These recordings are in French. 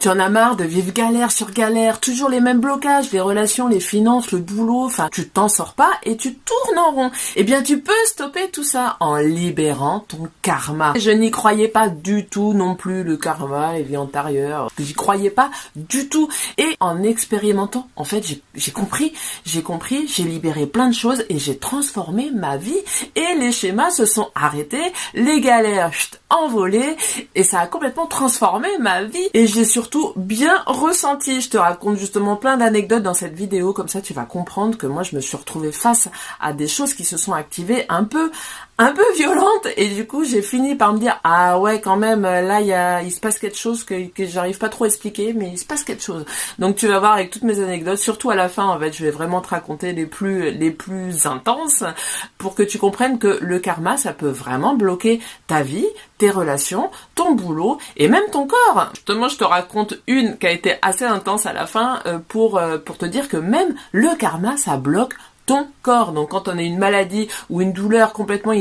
Tu en as marre de vivre galère sur galère, toujours les mêmes blocages, les relations, les finances, le boulot, enfin, tu t'en sors pas et tu tournes en rond. Eh bien, tu peux stopper tout ça en libérant ton karma. Je n'y croyais pas du tout non plus, le karma, les vies antérieures. J'y croyais pas du tout. Et en expérimentant, en fait, j'ai compris, j'ai libéré plein de choses et j'ai transformé ma vie et les schémas se sont arrêtés, les galères envolées et ça a complètement transformé ma vie et j'ai surtout bien ressenti. Je te raconte justement plein d'anecdotes dans cette vidéo, comme ça tu vas comprendre que moi je me suis retrouvée face à des choses qui se sont activées un peu violentes et du coup j'ai fini par me dire ah ouais quand même là il se passe quelque chose que j'arrive pas trop à expliquer, mais il se passe quelque chose. Donc tu vas voir avec toutes mes anecdotes, surtout à la fin en fait je vais vraiment te raconter les plus intenses pour que tu comprennes que le karma ça peut vraiment bloquer ta vie, tes relations, ton boulot et même ton corps. Justement je te raconte une qui a été assez intense à la fin pour te dire que même le karma ça bloque ton corps. Donc quand on a une maladie ou une douleur complètement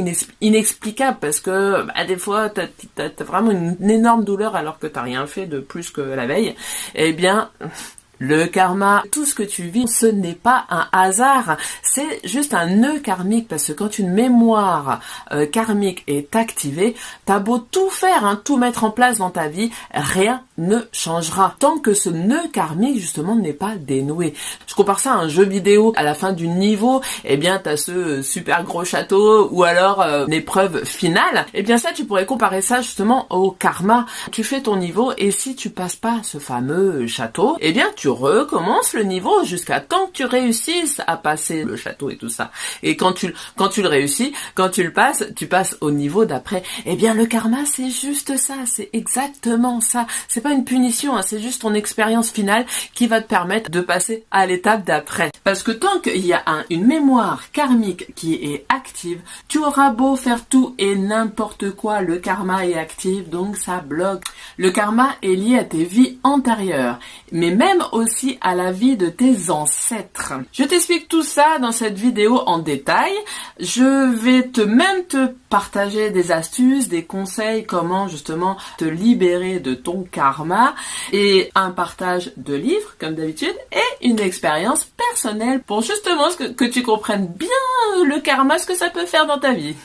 inexplicable parce que des fois t'as vraiment une énorme douleur alors que t'as rien fait de plus que la veille, eh bien le karma, tout ce que tu vis, ce n'est pas un hasard, c'est juste un nœud karmique parce que quand une mémoire karmique est activée, t'as beau tout faire, tout mettre en place dans ta vie, rien ne changera tant que ce nœud karmique justement n'est pas dénoué. Je compare ça à un jeu vidéo. À la fin du niveau, eh bien t'as ce super gros château ou alors l'épreuve finale. Eh bien ça tu pourrais comparer ça justement au karma. Tu fais ton niveau et si tu passes pas ce fameux château, eh bien tu recommences le niveau jusqu'à temps que tu réussisses à passer le château et tout ça. Et quand tu le réussis, quand tu le passes, tu passes au niveau d'après. Eh bien le karma c'est juste ça, c'est exactement ça. C'est pas une punition, c'est juste ton expérience finale qui va te permettre de passer à l'étape d'après. Parce que tant qu'il y a une mémoire karmique qui est active, tu auras beau faire tout et n'importe quoi, le karma est actif, donc ça bloque. Le karma est lié à tes vies antérieures, mais même aussi à la vie de tes ancêtres. Je t'explique tout ça dans cette vidéo en détail. Je vais te partager des astuces, des conseils, comment justement te libérer de ton karma et un partage de livres comme d'habitude et une expérience personnelle pour justement que tu comprennes bien le karma, ce que ça peut faire dans ta vie.